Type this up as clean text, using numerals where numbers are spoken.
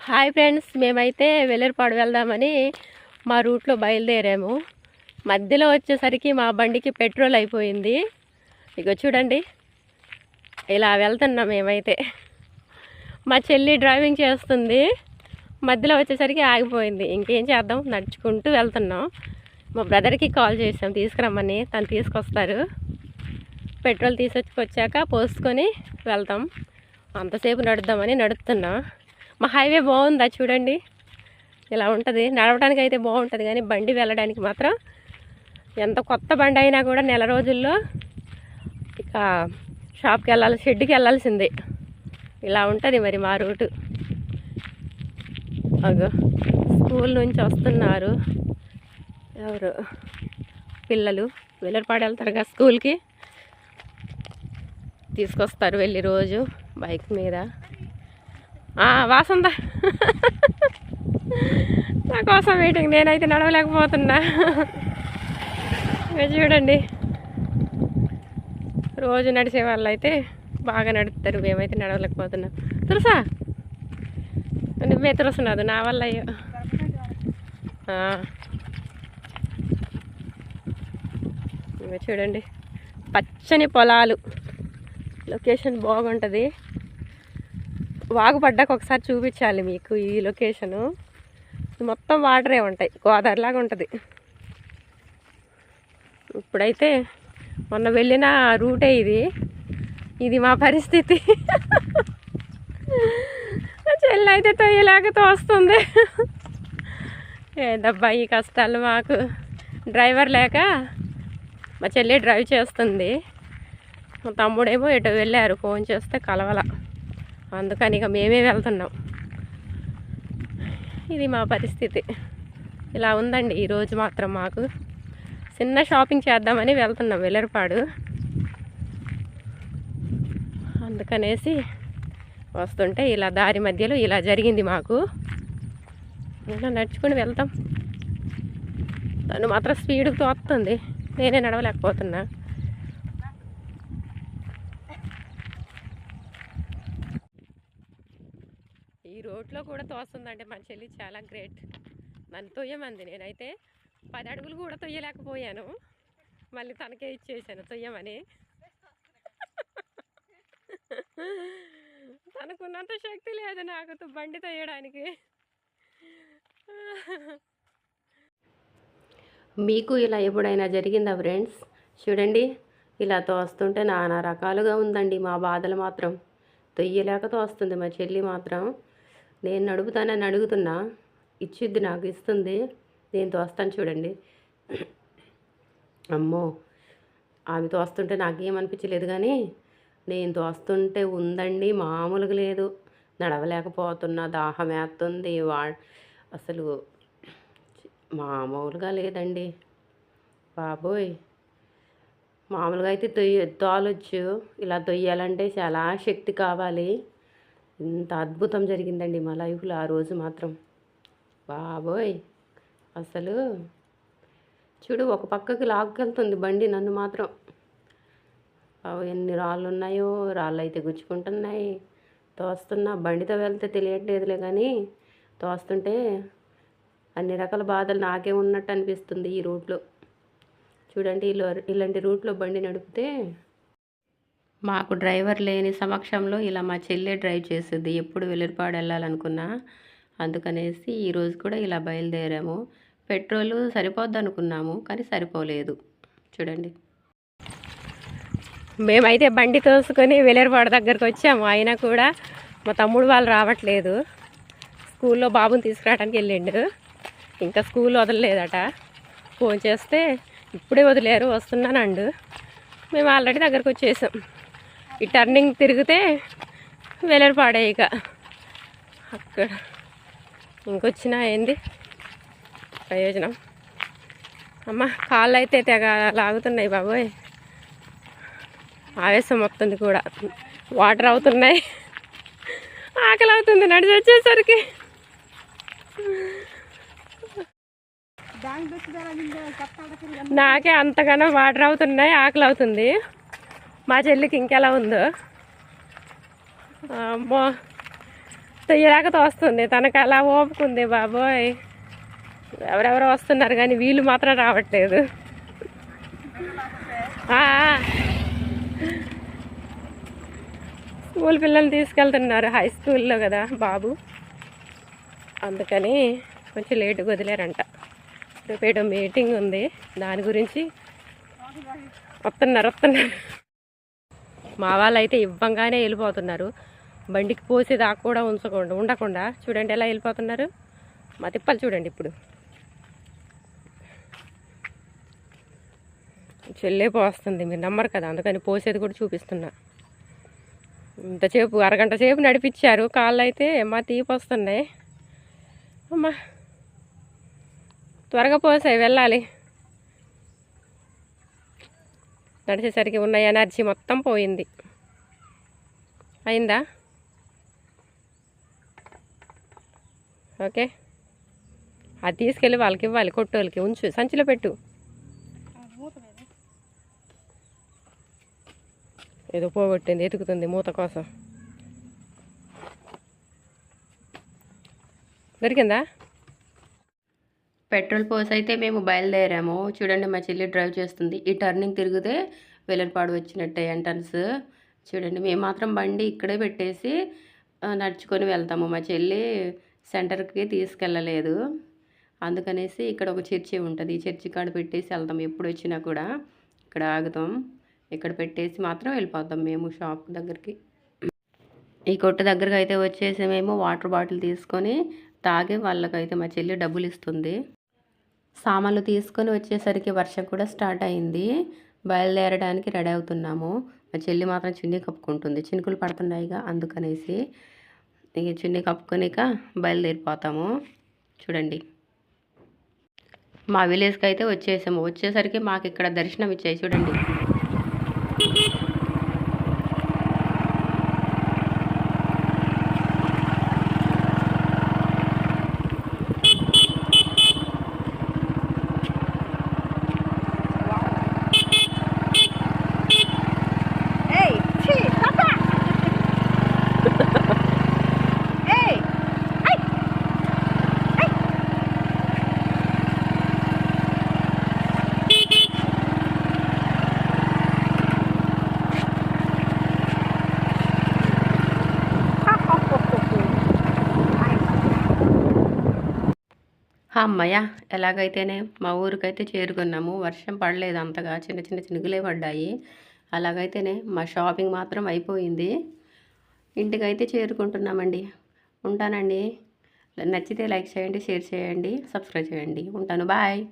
Hi friends, మేమైతే వెల్లూరుపాడు వెళ్దామని మా రూట్లో బయలుదేరాము. మధ్యలో వచ్చేసరికి మా బండికి పెట్రోల్ అయిపోయింది. ఇక చూడండి, ఇలా వెళ్తున్నాం మేమైతే. మా చెల్లి డ్రైవింగ్ చేస్తుంది, మధ్యలో వచ్చేసరికి ఆగిపోయింది. ఇంకేం చేద్దాం, నడుచుకుంటూ వెళ్తున్నాం. మా బ్రదర్కి కాల్ చేసాం తీసుకురమ్మని, తను తీసుకొస్తారు. పెట్రోల్ తీసుకొచ్చాక పోసుకొని వెళ్తాం. అంతసేపు నడుద్దామని నడుస్తున్నాం. మా హైవే బాగుందా చూడండి, ఇలా ఉంటుంది. నడవడానికి అయితే బాగుంటుంది, కానీ బండి వెళ్ళడానికి మాత్రం ఎంత కొత్త బండి అయినా కూడా నెల రోజుల్లో ఇక షాప్కి వెళ్ళాలి, షెడ్కి వెళ్ళాల్సిందే. ఇలా ఉంటుంది మరి మా రూటు. అగో స్కూల్ నుంచి వస్తున్నారు ఎవరు పిల్లలు. వెల్లూరుపాడు వెళ్తారు కదా స్కూల్కి, తీసుకొస్తారు వెళ్ళి రోజు బైక్ మీద. వాసందా నా కోసం వెయిటింగ్. నేనైతే నడవలేకపోతున్నా. చూడండి, రోజు నడిచే వాళ్ళు అయితే బాగా నడుపుతారు, మేమైతే నడవలేకపోతున్నాం. తెలుసా, నువ్వే తెలుసున్నది నా వల్ల. అయ్యో చూడండి, పచ్చని పొలాలు, లొకేషన్ బాగుంటుంది. వాగు పడ్డాక ఒకసారి చూపించాలి మీకు ఈ లొకేషను. మొత్తం వాటరే ఉంటాయి, గోదావరిలాగా ఉంటుంది. ఇప్పుడైతే మొన్న వెళ్ళిన రూటే ఇది మా పరిస్థితి. చెల్లి అయితే తొయ్యలేక తోస్తుంది. ఏందబ్బా ఈ కష్టాలు మాకు. డ్రైవర్ లేక మా చెల్లి డ్రైవ్ చేస్తుంది, మా తమ్ముడేమో ఎటు వెళ్ళారు, ఫోన్ చేస్తే కలవల. అందుకని ఇక మేమే వెళ్తున్నాం. ఇది మా పరిస్థితి. ఇలా ఉందండి ఈరోజు మాత్రం. మాకు చిన్న షాపింగ్ చేద్దామని వెళ్తున్నాం వెల్లూరుపాడు. అందుకనేసి వస్తుంటే ఇలా దారి మధ్యలో ఇలా జరిగింది మాకు. ఇలా నడుచుకుని వెళ్తాం. తను మాత్రం స్పీడ్తో వస్తుంది, నేనే నడవలేకపోతున్నా. ఈ రోడ్లో కూడా తోస్తుందంటే మా చెల్లి చాలా గ్రేట్. నన్ను తొయ్యమంది, నేనైతే 10 అడుగులు కూడా తొయ్యలేకపోయాను. మళ్ళీ తనకే ఇచ్చేసాను తొయ్యమని. తనకున్నంత శక్తి లేదు నాకు బండి తొయ్యడానికి. మీకు ఇలా ఎప్పుడైనా జరిగిందా ఫ్రెండ్స్? చూడండి, ఇలా తోస్తుంటే నానా రకాలుగా ఉందండి మా బాధలు మాత్రం. తొయ్యలేక తోస్తుంది మా చెల్లి మాత్రం. నేను నడుపుతానని అడుగుతున్నా, ఇచ్చిద్ది, నాకు ఇస్తుంది, నేను తోస్తాను. చూడండి, అమ్మో ఆమె తోస్తుంటే నాకేమనిపించలేదు, కానీ నేను తోస్తుంటే ఉందండి మామూలుగా లేదు. నడవలేకపోతున్నా, దాహం వేస్తుంది, అసలు మామూలుగా లేదండి బాబోయ్. మామూలుగా అయితే తోలొచ్చు, ఇలా తొయ్యాలంటే చాలా శక్తి కావాలి. ఇంత అద్భుతం జరిగిందండి మా లైఫ్లో ఆ రోజు మాత్రం. బాబోయ్, అసలు చూడు, ఒక పక్కకి లాక్కెళ్తుంది బండి నన్ను మాత్రం. ఎన్ని రాళ్ళు ఉన్నాయో, రాళ్ళు అయితే గుచ్చుకుంటున్నాయి. తోస్తున్నా, బండితో వెళ్తే తెలియట్లేదులే, కానీ తోస్తుంటే అన్ని రకాల బాధలు నాకే ఉన్నట్టు అనిపిస్తుంది ఈ రూట్లో. చూడండి, ఇలాంటి రూట్లో బండి నడిపితే మాకు డ్రైవర్ లేని సమక్షంలో ఇలా మా చెల్లె డ్రైవ్ చేస్తుంది. ఎప్పుడు వెల్లూరుపాడు వెళ్ళాలనుకున్నా, అందుకనేసి ఈరోజు కూడా ఇలా బయలుదేరాము. పెట్రోలు సరిపోద్ది అనుకున్నాము, కానీ సరిపోలేదు. చూడండి, మేమైతే బండి తోసుకొని వెల్లూరుపాడు దగ్గరకు వచ్చాము. అయినా కూడా మా తమ్ముడు వాళ్ళు రావట్లేదు. స్కూల్లో బాబుని తీసుకురావడానికి వెళ్ళిండు, ఇంకా స్కూల్ వదలలేదట. ఫోన్ చేస్తే ఇప్పుడే వదిలేరు, వస్తున్నానండు. మేము ఆల్రెడీ దగ్గరకు వచ్చేసాం. ఈ టర్నింగ్ తిరిగితే వెల్లూరుపాడే ఇక. అక్కడ ఇంకొచ్చినా ఏంది ప్రయోజనం. అమ్మ కాళ్ళు అయితే తెగ లాగుతున్నాయి బాబోయ్. ఆవేశం వస్తుంది కూడా, వాటర్ అవుతున్నాయి, ఆకలి అవుతుంది నడిచి వచ్చేసరికి. నాకే అంతగానో వాటర్ అవుతున్నాయి, ఆకలి అవుతుంది. మా చెల్లికి ఇంకెలా ఉందో. అమ్మో తొయ్యలాగా తోస్తుంది, తనకు అలా ఓపుకుంది బాబోయ్. ఎవరెవరో వస్తున్నారు కానీ వీళ్ళు మాత్రం రావట్లేదు. స్కూల్ పిల్లల్ని తీసుకెళ్తున్నారు, హై స్కూల్లో కదా బాబు, అందుకని కొంచెం లేటుగా వదిలేరంట. రేపు ఏదో మీటింగ్ ఉంది, దాని గురించి వస్తున్నారు. మా వాళ్ళు అయితే ఇవ్వంగానే వెళ్ళిపోతున్నారు. బండికి పోసేదాకా కూడా ఉండకుండా చూడండి ఎలా వెళ్ళిపోతున్నారు. మా తిప్పలు చూడండి. ఇప్పుడు చెల్లే పోస్తుంది, మీరు నమ్మరు కదా, అందుకని పోసేది కూడా చూపిస్తున్నా. ఇంతసేపు అరగంట సేపు నడిపించారు, కాళ్ళు అయితే మా తీపి వస్తున్నాయి. అమ్మా త్వరగా పోసాయి, వెళ్ళాలి. నడిచేసరికి ఉన్న ఎనర్జీ మొత్తం పోయింది. అయిందా? ఓకే, అది తీసుకెళ్ళి వాళ్ళకి ఇవ్వాలి, కొట్టోళ్ళకి. ఉంచు, సంచిలో పెట్టు. ఏదో పోగొట్టింది, ఎతుకుతుంది మూత కోసం. దొరికిందా? పెట్రోల్ పోసి అయితే మేము బయలుదేరాము. చూడండి మా చెల్లి డ్రైవ్ చేస్తుంది. ఈ టర్నింగ్ తిరిగితే వెల్లడిపాడు వచ్చినట్టే ఎంట్రన్స్. చూడండి, మేము మాత్రం బండి ఇక్కడే పెట్టేసి నడుచుకొని వెళ్తాము. మా చెల్లి సెంటర్కి తీసుకెళ్ళలేదు, అందుకనేసి ఇక్కడ ఒక చర్చి ఉంటుంది, ఈ చర్చి కాడ పెట్టేసి వెళ్తాం. ఎప్పుడు వచ్చినా కూడా ఇక్కడ ఆగుతాం, ఇక్కడ పెట్టేసి మాత్రం వెళ్ళిపోతాం మేము షాప్ దగ్గరికి. ఈ కొట్టు దగ్గరకు అయితే వచ్చేసి మేము వాటర్ బాటిల్ తీసుకొని తాగి వాళ్ళకైతే మా చెల్లి డబ్బులు ఇస్తుంది. సామాన్లు తీసుకొని వచ్చేసరికి వర్షం కూడా స్టార్ట్ అయింది. బయలుదేరడానికి రెడీ అవుతున్నాము. మా చెల్లి మాత్రం చున్నీ కప్పుకుంటుంది, చినుకులు పడుతున్నాయిగా, అందుకనేసి ఇక చున్నీ కప్పుకొనిక బయలుదేరిపోతాము. చూడండి, మా విలేజ్కి అయితే వచ్చేసాము. వచ్చేసరికి మాకు ఇక్కడ దర్శనం ఇచ్చాయి. చూడండి, అమ్మయ్య, ఎలాగైతేనే మా ఊరికైతే చేరుకున్నాము. వర్షం పడలేదు అంతగా, చిన్న చిన్న చినుకులే పడ్డాయి. అలాగైతేనే మా షాపింగ్ మాత్రం అయిపోయింది. ఇంటికైతే చేరుకుంటున్నామండి. ఉంటానండి. నచ్చితే లైక్ చేయండి, షేర్ చేయండి, సబ్స్క్రైబ్ చేయండి. ఉంటాను, బాయ్.